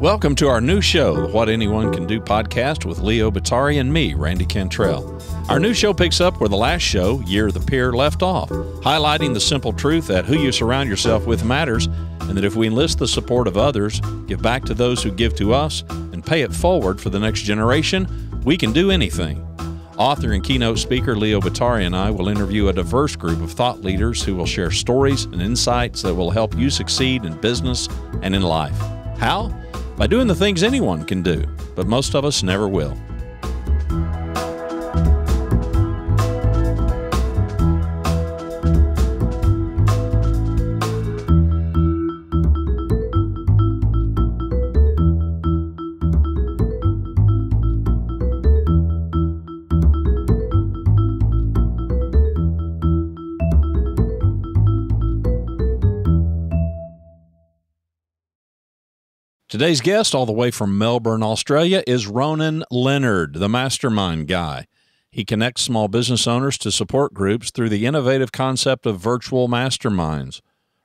Welcome to our new show, the What Anyone Can Do podcast with Leo Batari and me, Randy Cantrell. Our new show picks up where the last show, Year of the Peer, left off, highlighting the simple truth that who you surround yourself with matters, and that if we enlist the support of others, give back to those who give to us, and pay it forward for the next generation, we can do anything. Author and keynote speaker Leo Batari and I will interview a diverse group of thought leaders who will share stories and insights that will help you succeed in business and in life. How? By doing the things anyone can do, but most of us never will. Today's guest, all the way from Melbourne, Australia, is Ronan Leonard, the Mastermind guy. He connects small business owners to support groups through the innovative concept of virtual masterminds.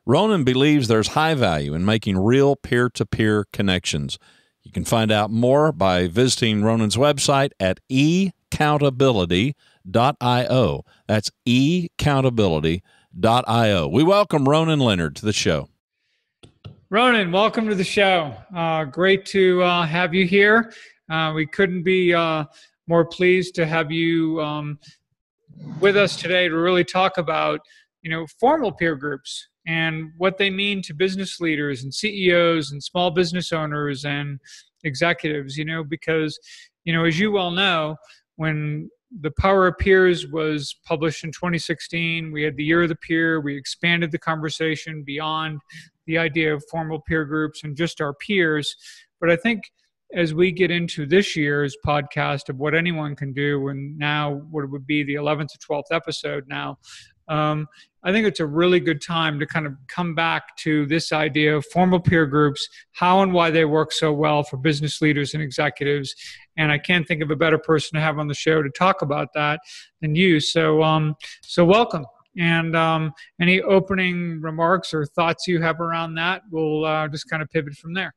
Ronan believes there's high value in making real peer-to-peer connections. You can find out more by visiting Ronan's website at eCountability.io. That's eCountability.io. We welcome Ronan Leonard to the show. Ronan, welcome to the show. Great to have you here. We couldn't be more pleased to have you with us today to really talk about, formal peer groups and what they mean to business leaders and CEOs and small business owners and executives, because, as you well know, when The Power of Peers was published in 2016, we had the Year of the Peer. We expanded the conversation beyond the idea of formal peer groups and just our peers. But I think as we get into this year's podcast of what anyone can do, and now what would be the 11th to 12th episode now, I think it's a really good time to kind of come back to this idea of formal peer groups, how and why they work so well for business leaders and executives. And I can't think of a better person to have on the show to talk about that than you. So welcome. And any opening remarks or thoughts you have around that, we'll just kind of pivot from there.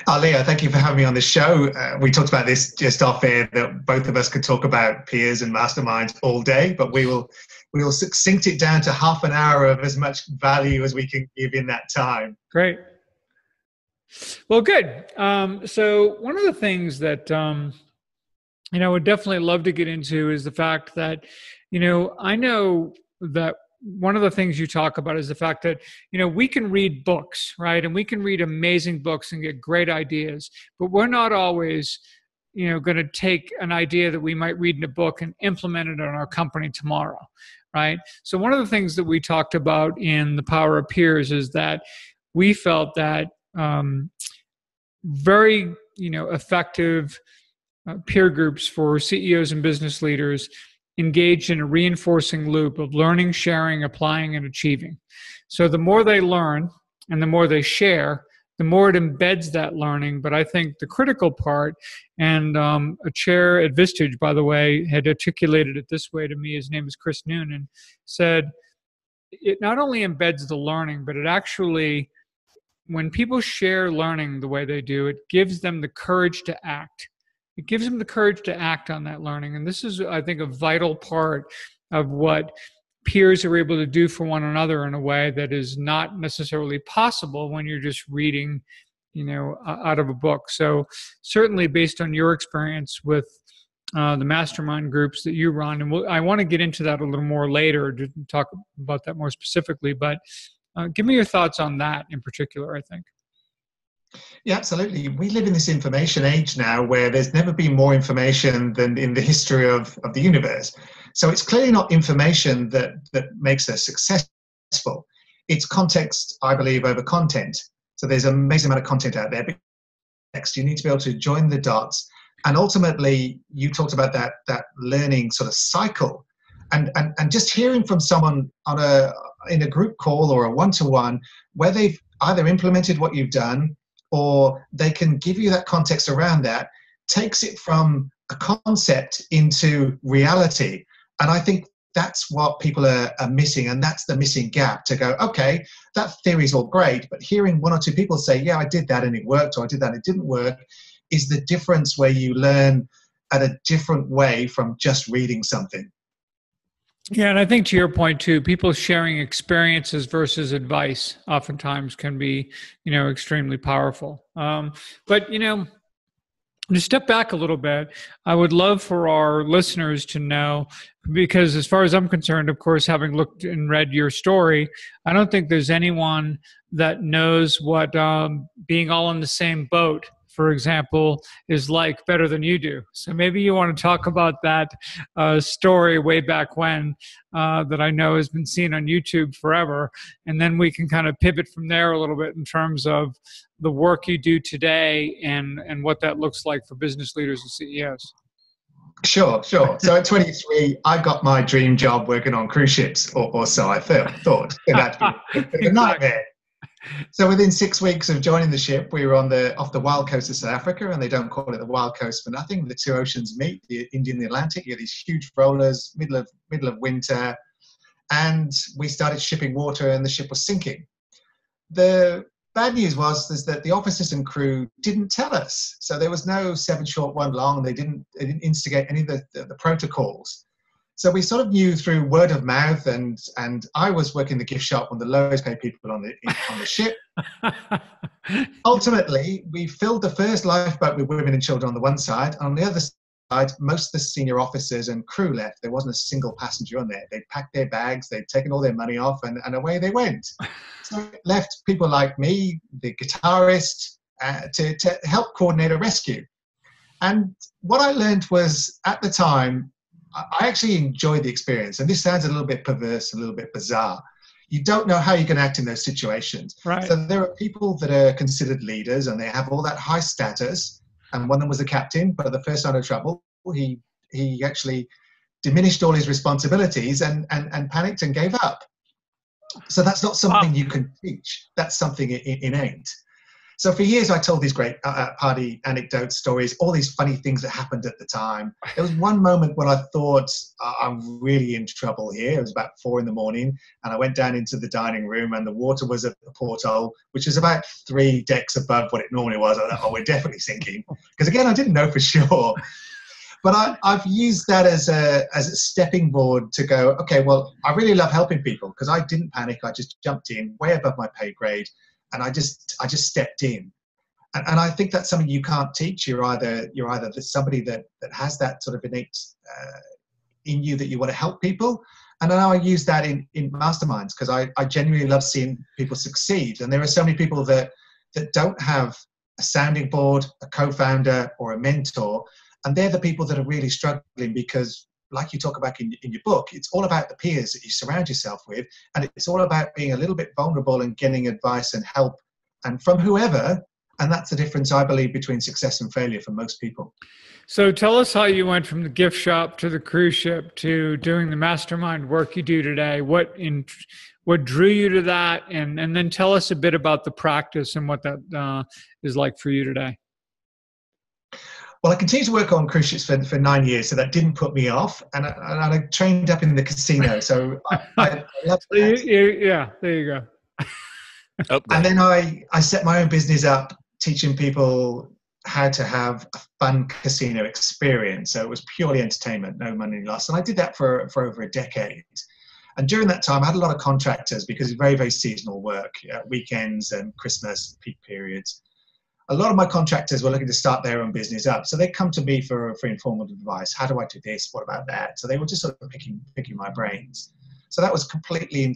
Leo, thank you for having me on the show. We talked about this just off air, that both of us could talk about peers and masterminds all day, but we will succinct it down to half an hour of as much value as we can give in that time. Great. Well, good. So one of the things that I would definitely love to get into is the fact that, I know that one of the things you talk about is the fact that, we can read books, right? And we can read amazing books and get great ideas, but we're not always, going to take an idea that we might read in a book and implement it in our company tomorrow, right? So one of the things that we talked about in The Power of Peers is that we felt that very, effective peer groups for CEOs and business leaders engaged in a reinforcing loop of learning, sharing, applying, and achieving. So the more they learn and the more they share, the more it embeds that learning. But I think the critical part, and a chair at Vistage, by the way, had articulated it this way to me, his name is Chris Noonan, said, it not only embeds the learning, but it actually, when people share learning the way they do, it gives them the courage to act. It gives them the courage to act on that learning. And this is, I think, a vital part of what peers are able to do for one another in a way that is not necessarily possible when you're just reading, out of a book. So certainly based on your experience with the mastermind groups that you run, and I want to get into that a little more later to talk about that more specifically, but give me your thoughts on that in particular, I think. Yeah, absolutely. We live in this information age now where there's never been more information than in the history of the universe. So it's clearly not information that makes us successful. It's context, I believe, over content. So there's an amazing amount of content out there. But next, you need to be able to join the dots. And ultimately, you talked about that learning sort of cycle. And just hearing from someone in a group call or a one-to-one where they've either implemented what you've done or they can give you that context around that, takes it from a concept into reality. And I think that's what people are missing, and that's the missing gap to go, okay, that theory's all great, but hearing one or two people say, yeah, I did that and it worked, or I did that and it didn't work, is the difference where you learn at a different way from just reading something. Yeah, and I think to your point too, people sharing experiences versus advice oftentimes can be, extremely powerful. But to step back a little bit, I would love for our listeners to know, because as far as I'm concerned, of course, having looked and read your story, I don't think there's anyone that knows what being all in the same boat, for example, is like better than you do. So maybe you want to talk about that story way back when that I know has been seen on YouTube forever. And then we can kind of pivot from there a little bit in terms of the work you do today and what that looks like for business leaders and CEOs. Sure. So at 23, I got my dream job working on cruise ships, or so I thought. That'd be a nightmare. So within 6 weeks of joining the ship, we were off the wild coast of South Africa, and they don't call it the wild coast for nothing. The two oceans meet, the Indian and the Atlantic. You get these huge rollers, middle of winter, and we started shipping water, and the ship was sinking. The bad news was that the officers and crew didn't tell us. So there was no 7 short, 1 long. They didn't instigate any of the protocols. So we sort of knew through word of mouth, and I was working the gift shop, one of the lowest paid people on the ship. Ultimately, we filled the first lifeboat with women and children on the one side. On the other side, most of the senior officers and crew left. There wasn't a single passenger on there. They'd packed their bags, they'd taken all their money off, and away they went. So it left people like me, the guitarist, to help coordinate a rescue. And what I learned was, at the time, I actually enjoyed the experience. And this sounds a little bit perverse, a little bit bizarre. You don't know how you can act in those situations. Right. So there are people that are considered leaders, and they have all that high status. And one of them was the captain, but at the first sign of trouble, he actually diminished all his responsibilities and panicked and gave up. So that's not something you can teach. That's something innate. So for years, I told these great party anecdotes, stories, all these funny things that happened at the time. There was one moment when I thought, I'm really in trouble here. It was about 4 a.m, and I went down into the dining room, and the water was at the porthole, which is about 3 decks above what it normally was. I thought, oh, we're definitely sinking. Because again, I didn't know for sure. But I've used that as a stepping board to go, okay, well, I really love helping people, because I didn't panic. I just jumped in way above my pay grade. And I just stepped in, and I think that's something you can't teach. You're either somebody that has that sort of innate in you that you want to help people, and now I use that in masterminds, because I genuinely love seeing people succeed. And there are so many people that don't have a sounding board, a co-founder, or a mentor, and they're the people that are really struggling, because, like you talk about in your book, it's all about the peers that you surround yourself with, and it's all about being a little bit vulnerable and getting advice and help, and from whoever. And that's the difference, I believe, between success and failure for most people. So tell us how you went from the gift shop to the cruise ship to doing the mastermind work you do today. What drew you to that, and then tell us a bit about the practice and what that is like for you today. Well, I continued to work on cruise ships for 9 years, so that didn't put me off. And I trained up in the casino, so I loved that. Yeah, there you go. And then I set my own business up, teaching people how to have a fun casino experience. So it was purely entertainment, no money lost. And I did that for over a decade. And during that time, I had a lot of contractors, because it's very, very seasonal work, weekends and Christmas peak periods. A lot of my contractors were looking to start their own business up. So they come to me for informal advice. How do I do this? What about that? So they were just sort of picking my brains. So that was completely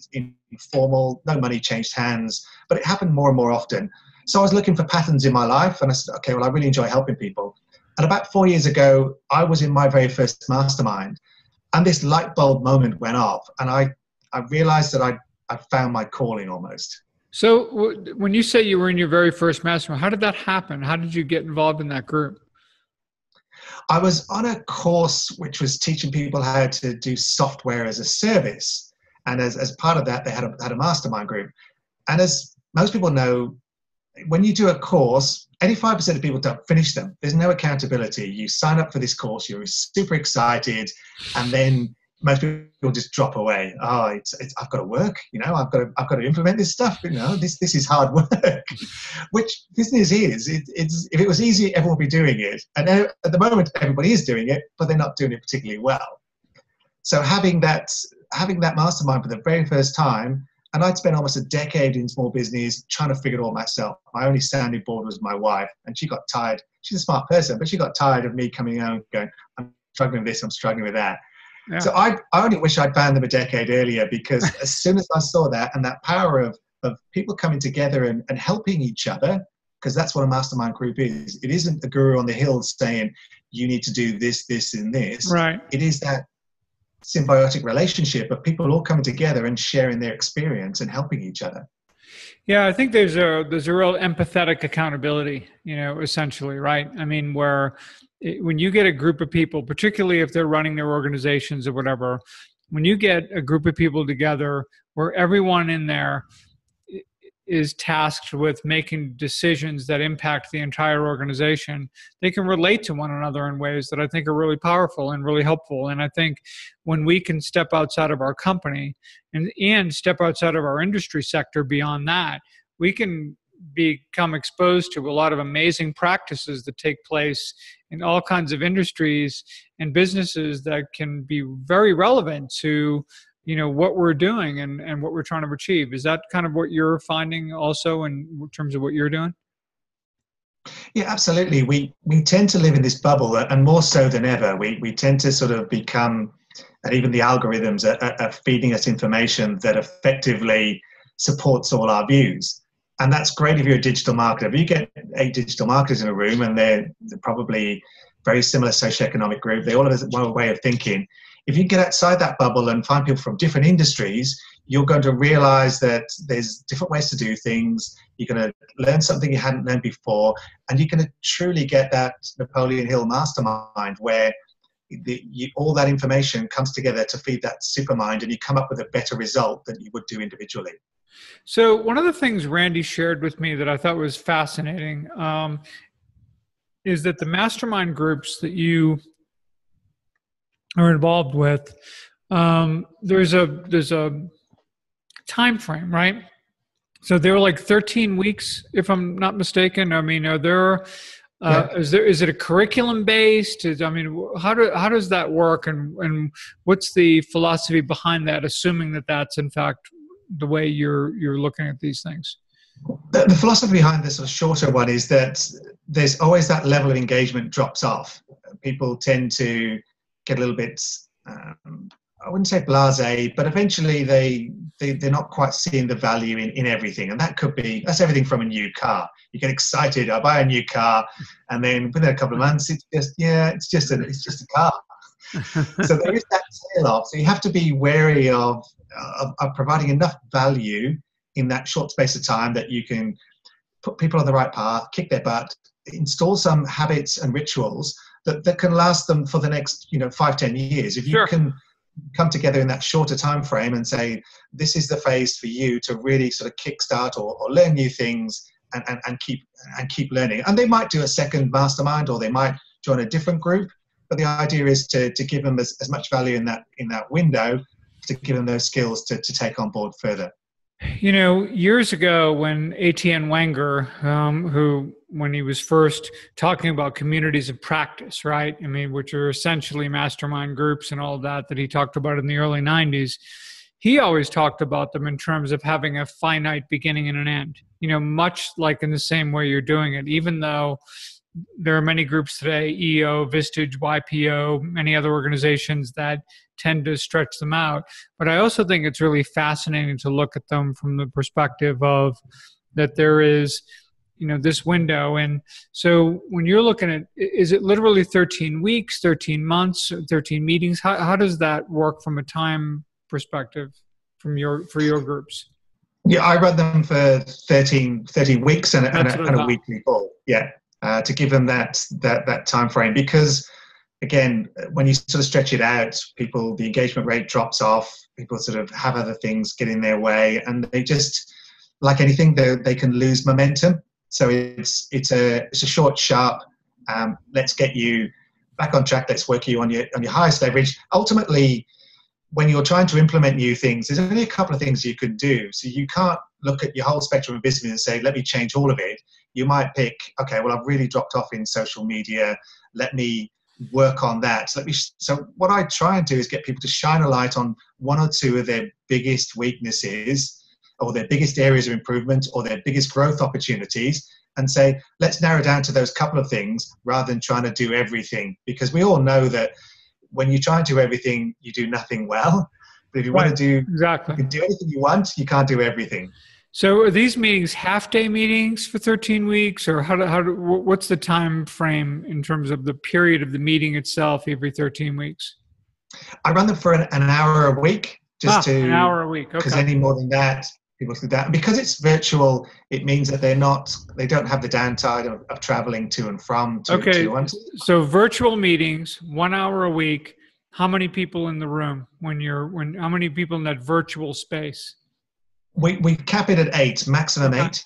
informal. No money changed hands, but it happened more and more often. So I was looking for patterns in my life, and I said, okay, well, I really enjoy helping people. And about 4 years ago, I was in my very first mastermind, and this light bulb moment went off, and I realized that I found my calling almost. So when you say you were in your very first mastermind, how did that happen? How did you get involved in that group? I was on a course which was teaching people how to do software as a service. And as part of that, they had a mastermind group. And as most people know, when you do a course, 85% of people don't finish them. There's no accountability. You sign up for this course, you're super excited, and then most people just drop away. Oh, I've got to work, I've got to implement this stuff. This is hard work. Which business is. It's if it was easy, everyone would be doing it. And at the moment, everybody is doing it, but they're not doing it particularly well. So having that mastermind for the very first time, and I'd spent almost a decade in small business trying to figure it all myself. My only sounding board was my wife, and she got tired. She's a smart person, but she got tired of me coming out and going, I'm struggling with this, I'm struggling with that. Yeah. So I only wish I'd found them a decade earlier, because as soon as I saw that, and that power of people coming together and helping each other, because that's what a mastermind group is. It isn't a guru on the hill saying, you need to do this, this, and this. Right. It is that symbiotic relationship of people all coming together and sharing their experience and helping each other. Yeah, I think there's a real empathetic accountability, essentially, right? I mean, when you get a group of people, particularly if they're running their organizations or whatever, when you get a group of people together where everyone in there is tasked with making decisions that impact the entire organization, they can relate to one another in ways that I think are really powerful and really helpful. And I think when we can step outside of our company and step outside of our industry sector beyond that, we can become exposed to a lot of amazing practices that take place in all kinds of industries and businesses that can be very relevant to what we're doing and what we're trying to achieve. Is that kind of what you're finding also in terms of what you're doing? Yeah, absolutely. We tend to live in this bubble, and more so than ever, we tend to sort of become, and even the algorithms are feeding us information that effectively supports all our views. And that's great if you're a digital marketer. If you get 8 digital marketers in a room, and they're probably very similar socioeconomic group, they all have one way of thinking. If you get outside that bubble and find people from different industries, you're going to realize that there's different ways to do things. You're going to learn something you hadn't learned before, and you're going to truly get that Napoleon Hill mastermind where all that information comes together to feed that supermind, and you come up with a better result than you would do individually. So one of the things Randy shared with me that I thought was fascinating is that the mastermind groups that you are involved with, there's a time frame, right? So they're like 13 weeks, if I'm not mistaken. I mean, are there? Is it a curriculum based? How does that work, and what's the philosophy behind that? Assuming that that's in fact the way you're looking at these things. The philosophy behind this sort of shorter one is that there's always that level of engagement drops off. People tend to get a little bit, I wouldn't say blasé, but eventually they're not quite seeing the value in everything. And that's everything from a new car. You get excited, I buy a new car, and then within a couple of months, it's just a car. So there is that tail off. So you have to be wary of providing enough value in that short space of time that you can put people on the right path, kick their butt, install some habits and rituals that can last them for the next 5-10 years. If you can come together in that shorter time frame and say, this is the phase for you to really sort of kickstart or learn new things and keep learning. And they might do a second mastermind, or they might join a different group. But the idea is to give them as much value in that window, to give them those skills to take on board further. Years ago when Etienne Wenger, when he was first talking about communities of practice, right? I mean, which are essentially mastermind groups and all that he talked about in the early 90s, he always talked about them in terms of having a finite beginning and an end, much like in the same way you're doing it, even though there are many groups today, EO, Vistage, YPO, many other organizations that tend to stretch them out. But I also think it's really fascinating to look at them from the perspective of that there is, this window. And so when you're looking at, is it literally 13 weeks, 13 months, 13 meetings? How does that work from a time perspective for your groups? Yeah, I run them for 13 weeks and a weekly call. Yeah. To give them that time frame, because again, when you sort of stretch it out, the engagement rate drops off. People sort of have other things get in their way, and they just, like anything, they can lose momentum. So it's a short, sharp. Let's get you back on track. Let's work you on your highest leverage. Ultimately, when you're trying to implement new things, there's only a couple of things you can do. So you can't look at your whole spectrum of business and say, let me change all of it. You might pick, okay, well, I've really dropped off in social media. Let me work on that. So what I try and do is get people to shine a light on one or two of their biggest weaknesses, or their biggest areas of improvement, or their biggest growth opportunities, and say, let's narrow down to those couple of things rather than trying to do everything. Because we all know that when you try and do everything, you do nothing well. But if you want to do, exactly, you can do anything you want, you can't do everything. So are these meetings half-day meetings for 13 weeks, or what's the time frame in terms of the period of the meeting itself every 13 weeks? I run them for an hour a week, just to an hour a week. Okay. Because any more than that, people do that. And because it's virtual, it means that they don't have the downtime of traveling to and from. So virtual meetings, 1 hour a week. How many people in the room how many people in that virtual space? We cap it at 8, maximum 8,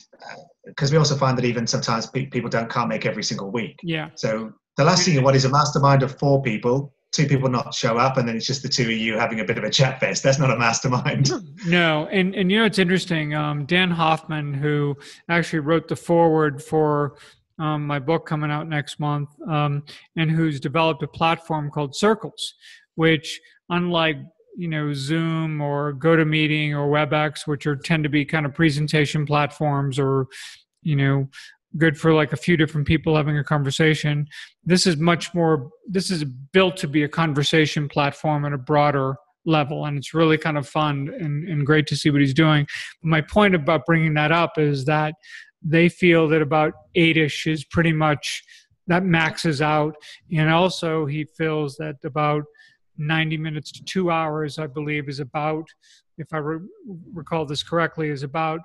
because we also find that even sometimes people can't make every single week. Yeah. So the last thing you want is a mastermind of 4 people, 2 people not show up, and then it's just the 2 of you having a bit of a chat fest. That's not a mastermind. No, and you know, it's interesting. Dan Hoffman, who actually wrote the foreword for my book coming out next month, and who's developed a platform called Circles, which, unlike Zoom or GoToMeeting or WebEx, which tend to be kind of presentation platforms, or, good for like a few different people having a conversation. This is built to be a conversation platform at a broader level. And it's really kind of fun and great to see what he's doing. My point about bringing that up is that they feel that about 8-ish is pretty much, that maxes out. And also he feels that about 90 minutes to 2 hours, I believe, is about, if I recall this correctly, is about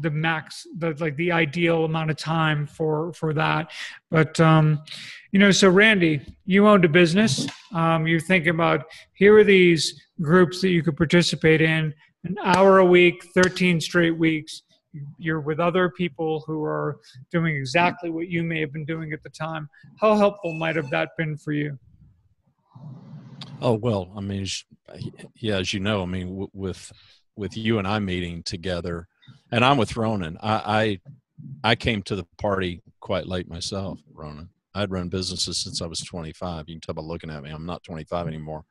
the max, the ideal amount of time for that. But, so Randy, you owned a business. You're thinking about, here are these groups that you could participate in, an hour a week, 13 straight weeks. You're with other people who are doing exactly what you may have been doing at the time. How helpful might have that been for you? Oh, well, I mean, yeah, as you know, I mean, with you and I meeting together, and I'm with Ronan, I came to the party quite late myself, Ronan. I'd run businesses since I was 25. You can tell by looking at me, I'm not 25 anymore.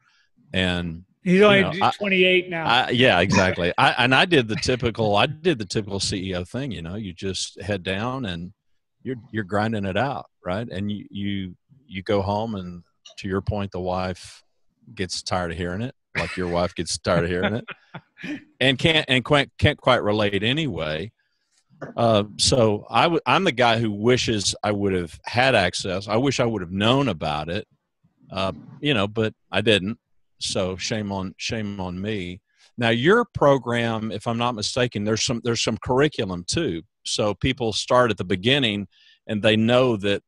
And he's only 28 now. Yeah, exactly. I did the typical CEO thing. You just head down and you're grinding it out, right? And you go home, and to your point, the wife gets tired of hearing it, like your wife gets tired of hearing it, and can't quite relate anyway. So I'm the guy who wishes I would have had access. I wish I would have known about it, but I didn't. So shame on me. Now your program, if I'm not mistaken, there's some curriculum too. So people start at the beginning, and they know that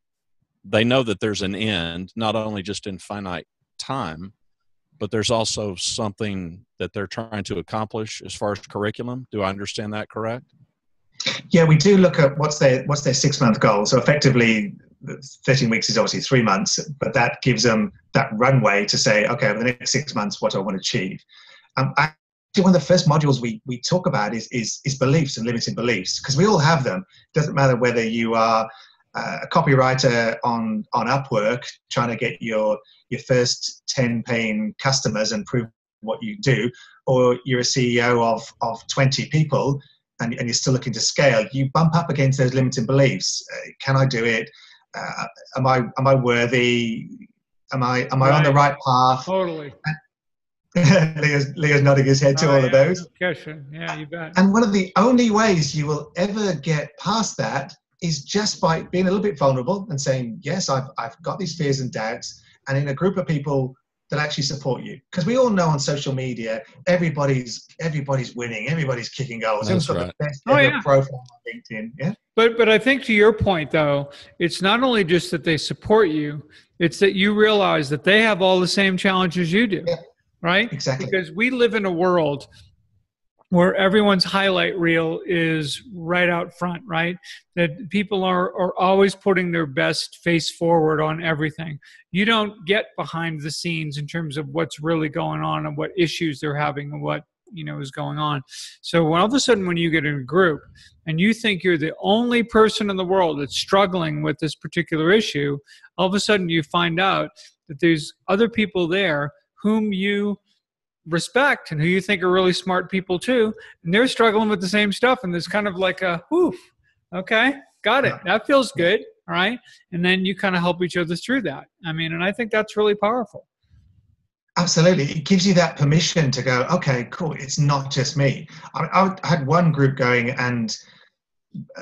there's an end, not only just in finite time, but there's also something that they're trying to accomplish as far as curriculum. Do I understand that correct? Yeah, we do look at what's their 6-month goal. So effectively, 13 weeks is obviously 3 months, but that gives them that runway to say, okay, over the next 6 months, what do I want to achieve? Actually, one of the first modules we talk about is beliefs and limiting beliefs, because we all have them. It doesn't matter whether you are a copywriter on Upwork trying to get your first 10 paying customers and prove what you do, or you're a CEO of 20 people and you're still looking to scale. You bump up against those limiting beliefs. Can I do it? Am I worthy? Am I on the right path? Totally. Leo's nodding his head to all of those. Yeah, you bet. And one of the only ways you will ever get past that is just by being a little bit vulnerable and saying, yes, I've got these fears and doubts, and in a group of people that actually support you. Because we all know on social media, everybody's winning, everybody's kicking goals. That's right. The best ever profile on LinkedIn. Yeah. But I think, to your point though, it's not only just that they support you, it's that you realize that they have all the same challenges you do. Yeah. Right? Exactly. Because we live in a world where everyone's highlight reel is right out front, right? That people are always putting their best face forward on everything. You don't get behind the scenes in terms of what's really going on and what issues they're having and what, is going on. So all of a sudden, when you get in a group and you think you're the only person in the world that's struggling with this particular issue, all of a sudden you find out that there's other people there whom you respect and who you think are really smart people too, and they're struggling with the same stuff, and there's kind of like a whew, okay, got it, that feels good, all right, and then you kind of help each other through that. And I think that's really powerful. Absolutely. It gives you that permission to go, okay, cool, it's not just me. I had one group going, and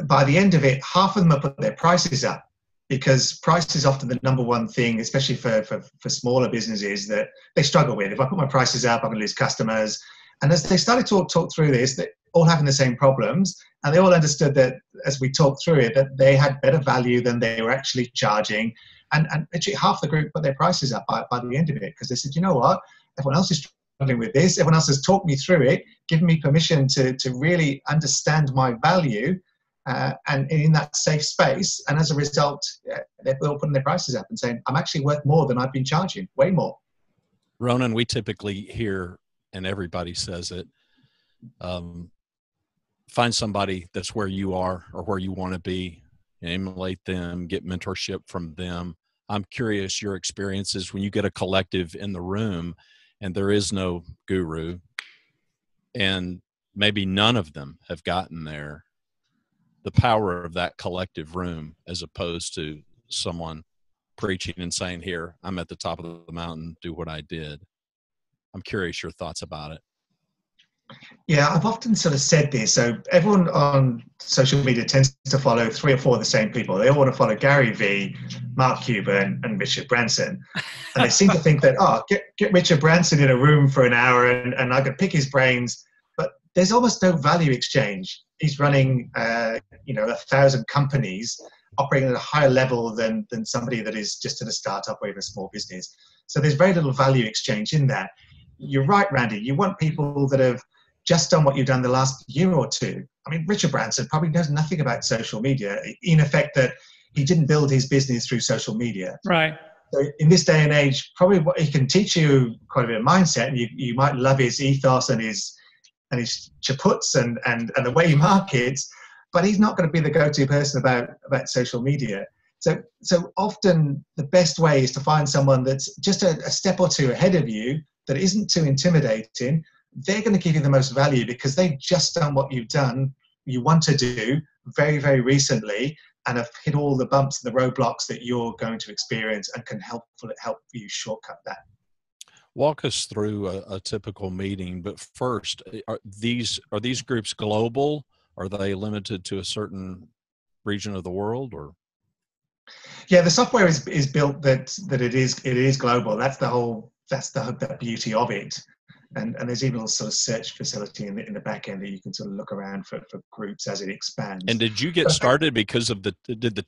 by the end of it, half of them have put their prices up, because price is often the number one thing, especially for smaller businesses, that they struggle with. If I put my prices up, I'm going to lose customers. And as they started to talk through this, they're all having the same problems. And they all understood that as we talked through it, that they had better value than they were actually charging. And actually half the group put their prices up by the end of it, because they said, you know what, everyone else is struggling with this. Everyone else has talked me through it, given me permission to really understand my value. And in that safe space, and as a result, they're all putting their prices up and saying, I'm actually worth more than I've been charging, way more. Ronan, we typically hear, and everybody says it, find somebody that's where you are or where you want to be, emulate them, get mentorship from them. I'm curious your experiences when you get a collective in the room and there is no guru, and maybe none of them have gotten there. The power of that collective room, as opposed to someone preaching and saying, here, I'm at the top of the mountain, do what I did. I'm curious your thoughts about it. Yeah, I've often sort of said this. So everyone on social media tends to follow 3 or 4 of the same people. They all want to follow Gary Vee, Mark Cuban, and Richard Branson. And they seem to think that, get Richard Branson in a room for an hour and I could pick his brains. But there's almost no value exchange. He's running, 1,000 companies, operating at a higher level than somebody that is just at a startup or even a small business. So there's very little value exchange in that. You're right, Randy. You want people that have just done what you've done the last year or two. Richard Branson probably knows nothing about social media, in effect that he didn't build his business through social media. Right. So in this day and age, probably what he can teach you quite a bit of mindset, and you might love his ethos and his chaputs and the way he markets, but he's not going to be the go-to person about social media. So often the best way is to find someone that's just a step or two ahead of you, that isn't too intimidating. They're going to give you the most value because they've just done what you want to do very, very recently, and have hit all the bumps and the roadblocks that you're going to experience, and can help you shortcut that. Walk us through a typical meeting, but first, are these groups global? Are they limited to a certain region of the world, or? Yeah, the software is built that it is global. That's the beauty of it. And there's even a sort of search facility in the back end that you can sort of look around for groups as it expands. And did you get started because of did the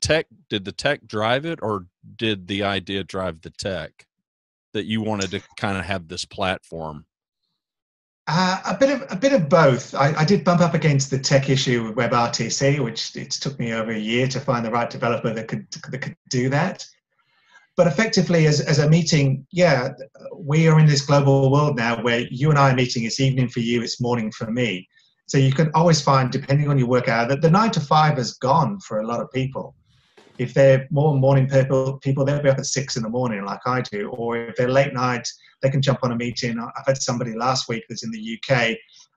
tech drive it, or did the idea drive the tech, that you wanted to kind of have this platform? A bit of both. I did bump up against the tech issue with WebRTC, which it took me over a year to find the right developer that could do that. But effectively, as a meeting, yeah, we are in this global world now where you and I are meeting. It's evening for you, it's morning for me. So you can always find, depending on your work hour, that the 9 to 5 has gone for a lot of people. If they're more morning people, they'll be up at 6 in the morning like I do. Or if they're late night, they can jump on a meeting. I've had somebody last week that's in the UK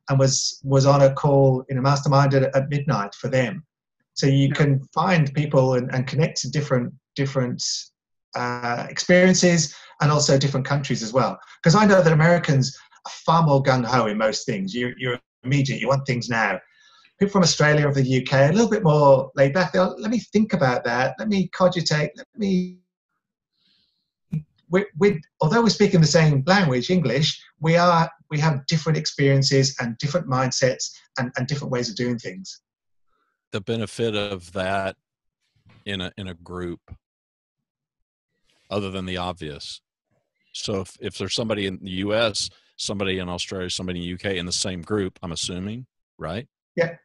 and was on a call in a mastermind at midnight for them. So you can find people and connect to different experiences, and also different countries as well. Because I know that Americans are far more gung-ho in most things. You're immediate, you want things now. People from Australia or the UK are a little bit more laid back. They'll, let me think about that. Let me cogitate. Although we're speaking the same language, English, we have different experiences and different mindsets and different ways of doing things. The benefit of that in a group, other than the obvious, So if there's somebody in the US, somebody in Australia, somebody in the UK in the same group, I'm assuming, right? Yeah.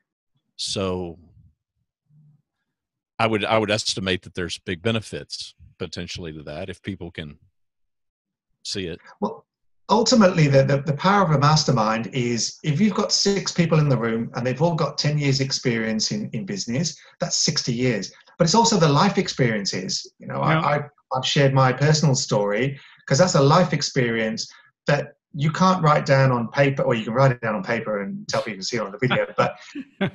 So I would estimate that there's big benefits potentially to that if people can see it. Well, ultimately, the power of a mastermind is if you've got 6 people in the room and they've all got 10 years experience in business, that's 60 years. But it's also the life experiences. You know, Yeah. I've shared my personal story because that's a life experience that you can't write down on paper, or you can write it down on paper and tell people to see it on the video, but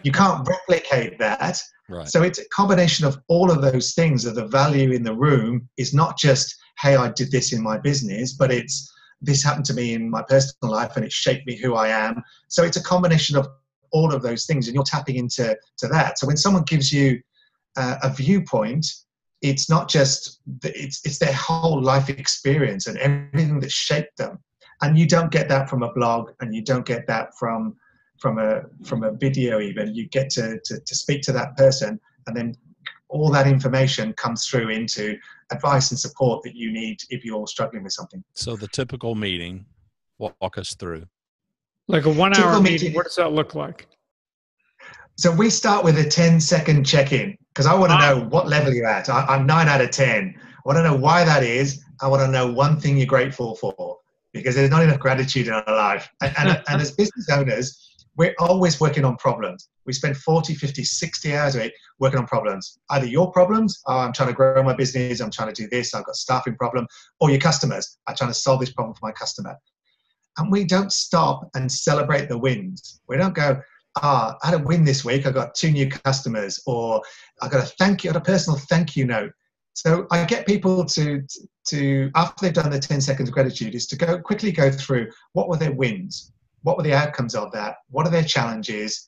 you can't replicate that. Right. So it's a combination of all of those things. Of the value in the room is not just, hey, I did this in my business, but it's, this happened to me in my personal life and it shaped me who I am. So it's a combination of all of those things, and you're tapping into that. So when someone gives you a viewpoint, it's not just, it's their whole life experience and everything that shaped them. And you don't get that from a blog, and you don't get that from a video even. You get to speak to that person, and then all that information comes through into advice and support that you need if you're struggling with something. So the typical meeting, walk us through. Like a 1 hour meeting, what does that look like? So we start with a 10-second check-in, because I want to know what level you're at. I'm 9 out of 10. I want to know why that is. I want to know one thing you're grateful for, because there's not enough gratitude in our life. And as business owners, we're always working on problems. We spend 40, 50, 60 hours a week working on problems. Either your problems, oh, I'm trying to grow my business, I'm trying to do this, I've got a staffing problem, or your customers, I'm trying to solve this problem for my customer. And we don't stop and celebrate the wins. We don't go, I had a win this week, I got 2 new customers, or I got a thank you, I got a personal thank you note. So I get people to after they've done the 10 seconds of gratitude, is to quickly go through what were their wins, what were the outcomes of that, what are their challenges,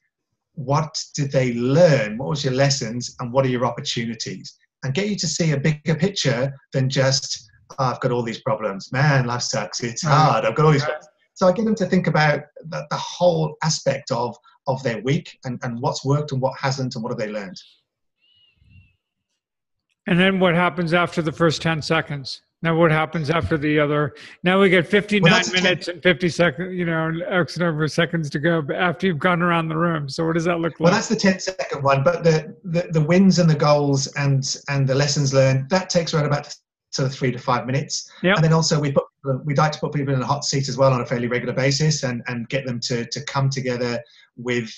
what did they learn, what was your lessons, and what are your opportunities, and get you to see a bigger picture than just, I've got all these problems, man, life sucks, it's hard, I've got all these problems. So I get them to think about the whole aspect of their week, and what's worked and what hasn't, and what have they learned. And then what happens after the first 10 seconds? Now what happens after the other? Now we get 59 minutes and 50 seconds, X number of seconds to go after you've gone around the room. So what does that look like? Well, that's the 10-second one, but the wins and the goals and the lessons learned, that takes around about sort of 3 to 5 minutes. Yep. And then also we'd like to put people in a hot seat as well on a fairly regular basis, and get them to come together with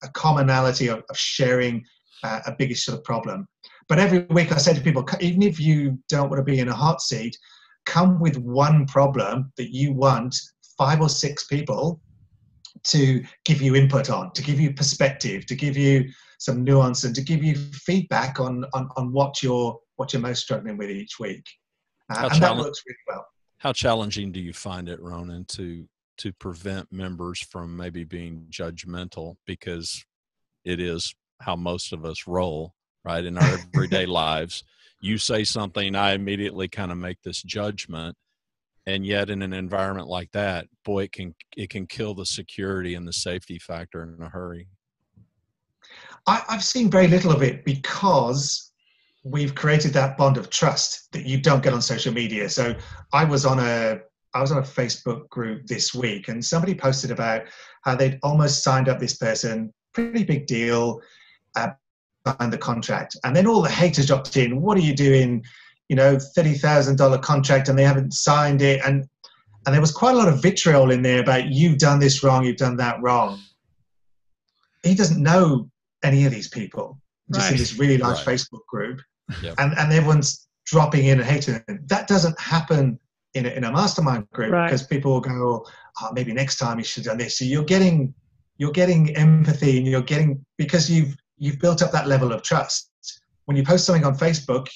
a commonality of sharing a bigger sort of problem. But every week I say to people, even if you don't want to be in a hot seat, come with one problem that you want 5 or 6 people to give you input on, to give you perspective, to give you some nuance, and to give you feedback on what you're most struggling with each week. And that works really well. How challenging do you find it, Ronan, to prevent members from maybe being judgmental, because it is how most of us roll, right? In our everyday lives, you say something, I immediately kind of make this judgment. And yet in an environment like that, boy, it can kill the security and the safety factor in a hurry. I've seen very little of it, because we've created that bond of trust that you don't get on social media. So I was on a Facebook group this week, and somebody posted about how they'd almost signed up this person, pretty big deal, signed the contract, and then all the haters dropped in. What are you doing? $30,000 contract, and they haven't signed it, and there was quite a lot of vitriol in there about, you've done this wrong, you've done that wrong. He doesn't know any of these people, just in this really large Facebook group. Yep. And everyone's dropping in and hating them. That doesn't happen in a mastermind group, because people will go, oh, maybe next time you should have done this. So you're getting empathy, and you're getting, because you've built up that level of trust. When you post something on Facebook,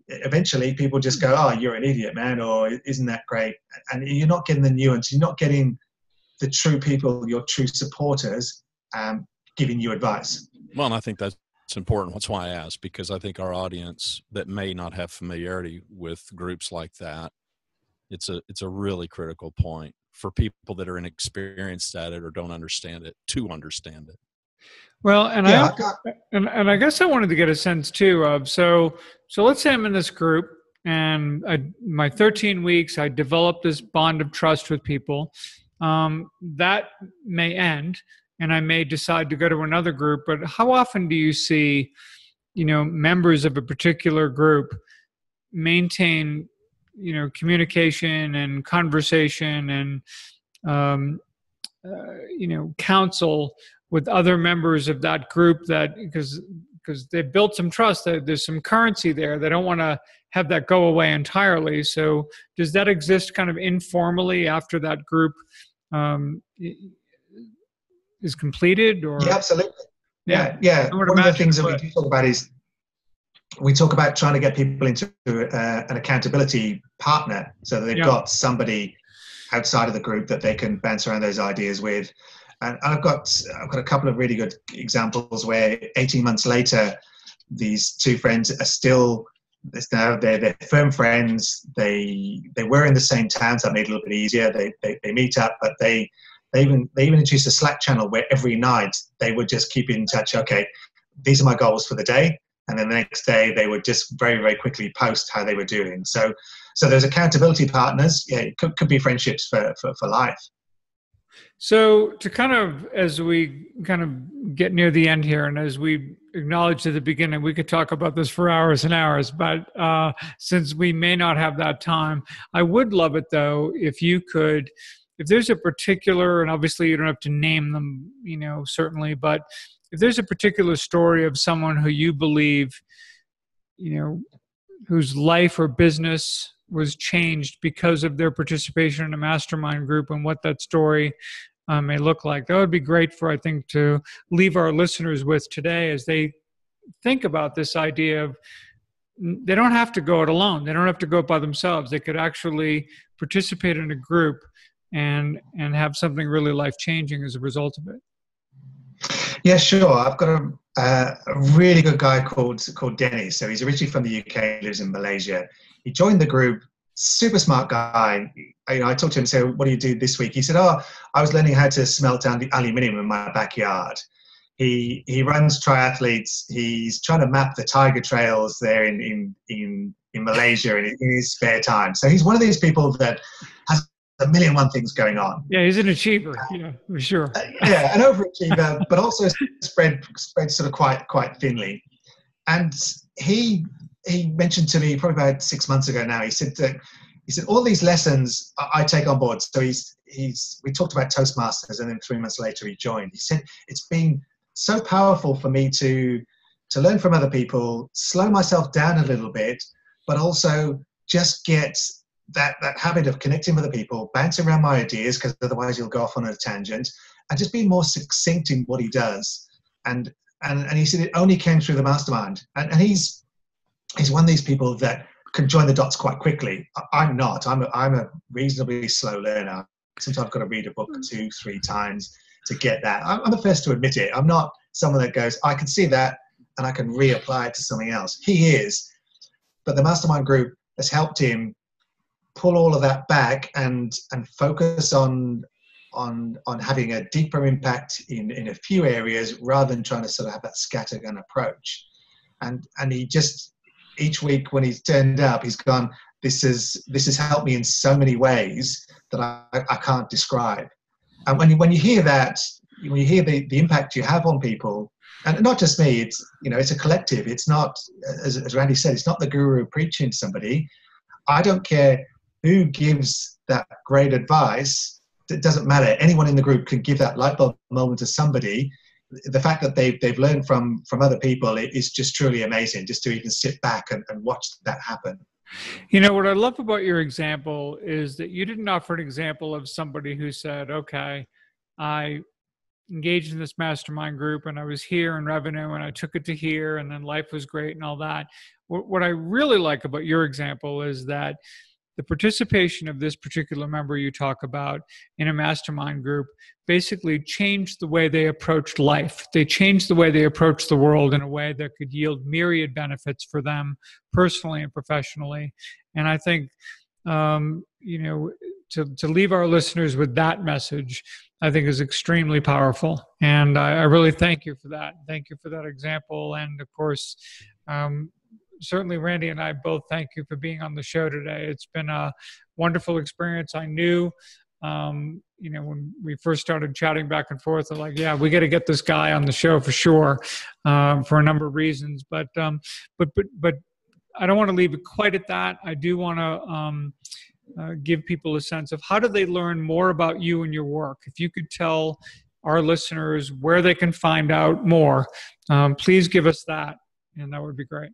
eventually people just go, oh, you're an idiot, man, or isn't that great? And you're not getting the nuance. You're not getting the true people, your true supporters, giving you advice. Well, and I think that's important. That's why I asked, because I think our audience that may not have familiarity with groups like that, it's a really critical point for people that are inexperienced at it or don't understand it to understand it. Well, and I guess I wanted to get a sense too of, so let's say I'm in this group, and my 13 weeks, I developed this bond of trust with people. That may end, and I may decide to go to another group. But how often do you see, members of a particular group maintain, communication and conversation and, counsel with other members of that group, that because they built some trust, that there's some currency there. They don't want to have that go away entirely. So does that exist kind of informally after that group is completed? Or yeah, absolutely. Yeah. One of the things that we do talk about is we talk about trying to get people into an accountability partner, so that they've got somebody outside of the group that they can bounce around those ideas with. And I've got a couple of really good examples where 18 months later, these two friends are still, they're firm friends. They were in the same town, so that made it a little bit easier. They meet up, but they even introduced a Slack channel where every night they would just keep in touch. Okay, these are my goals for the day. And then the next day they would just very, very quickly post how they were doing. So there's accountability partners. Yeah, it could be friendships for life. So to kind of, as we kind of get near the end here, and as we acknowledged at the beginning, we could talk about this for hours and hours, but since we may not have that time, I would love it though, if there's a particular, and obviously you don't have to name them, certainly, but if there's a particular story of someone who you believe, whose life or business was changed because of their participation in a mastermind group, and what that story may look like, that would be great for, I think, to leave our listeners with today as they think about this idea of they don't have to go it alone. They don't have to go it by themselves. They could actually participate in a group and have something really life-changing as a result of it. Yeah, sure. I've got a really good guy called Denny. So he's originally from the UK, lives in Malaysia. He joined the group, super smart guy. I talked to him, so what do you do this week? He said, I was learning how to smelt down the aluminium in my backyard. He runs triathletes. He's trying to map the tiger trails there in Malaysia in his spare time. So he's one of these people that has a million one things going on. Yeah, he's an achiever. Yeah, for sure. Yeah, an overachiever, but also spread sort of quite thinly. And he mentioned to me probably about 6 months ago now. He said all these lessons I take on board. So we talked about Toastmasters, and then 3 months later he joined. He said it's been so powerful for me to learn from other people, slow myself down a little bit, but also just get that habit of connecting with other people, bouncing around my ideas, because otherwise you'll go off on a tangent, and just being more succinct in what he does. And he said it only came through the mastermind. And he's one of these people that can join the dots quite quickly. I'm not. I'm a reasonably slow learner. Sometimes I've got to read a book 2-3 times to get that. I'm the first to admit it. I'm not someone that goes, I can see that and I can reapply it to something else. He is. But the mastermind group has helped him pull all of that back and focus on having a deeper impact in a few areas, rather than trying to sort of have that scattergun approach. And he just, each week when he's turned up, he's gone, this has helped me in so many ways that I can't describe. And when you hear that, when you hear the impact you have on people, and not just me, it's a collective. It's not, as Randy said, it's not the guru preaching to somebody. I don't care who gives that great advice. It doesn't matter. Anyone in the group can give that light bulb moment to somebody. The fact that they've learned from other people is just truly amazing, just to even sit back and watch that happen. What I love about your example is that you didn't offer an example of somebody who said, okay, I engaged in this mastermind group and I was here in revenue and I took it to here and then life was great and all that. What I really like about your example is that the participation of this particular member you talk about in a mastermind group basically changed the way they approached life. They changed the way they approached the world in a way that could yield myriad benefits for them personally and professionally. And I think, to leave our listeners with that message, I think is extremely powerful. And I really thank you for that. Thank you for that example. And of course, certainly Randy and I both thank you for being on the show today. It's been a wonderful experience. I knew, when we first started chatting back and forth, I'm like, yeah, we got to get this guy on the show for sure, for a number of reasons. But I don't want to leave it quite at that. I do want to give people a sense of how do they learn more about you and your work. If you could tell our listeners where they can find out more, please give us that, and that would be great.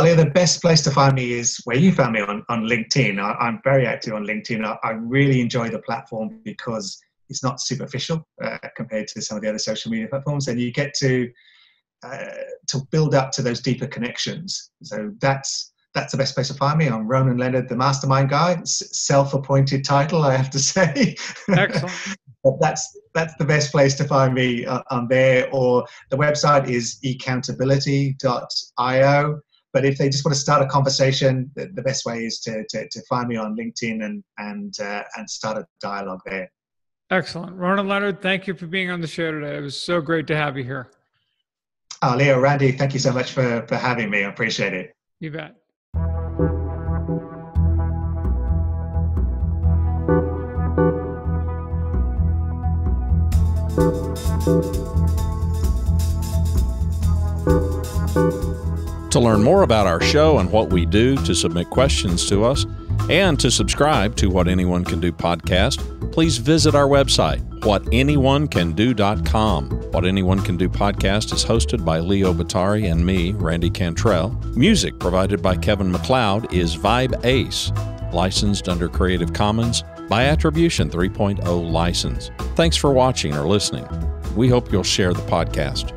Leo, the best place to find me is where you found me on LinkedIn. I'm very active on LinkedIn. I really enjoy the platform because it's not superficial compared to some of the other social media platforms, and you get to build up to those deeper connections. So that's the best place to find me. I'm Ronan Leonard, the Mastermind guy. Self-appointed title, I have to say. Excellent. But that's the best place to find me on there. Or the website is accountability.io. But if they just want to start a conversation, the best way is to find me on LinkedIn and start a dialogue there. Excellent. Ronan Leonard, thank you for being on the show today. It was so great to have you here. Leo, Randy, thank you so much for having me. I appreciate it. You bet. To learn more about our show and what we do, to submit questions to us, and to subscribe to What Anyone Can Do podcast, please visit our website, whatanyoneCanDo.com. What Anyone Can Do podcast is hosted by Leo Batari and me, Randy Cantrell. Music provided by Kevin MacLeod is Vibe Ace, licensed under Creative Commons by Attribution 3.0 license. Thanks for watching or listening. We hope you'll share the podcast.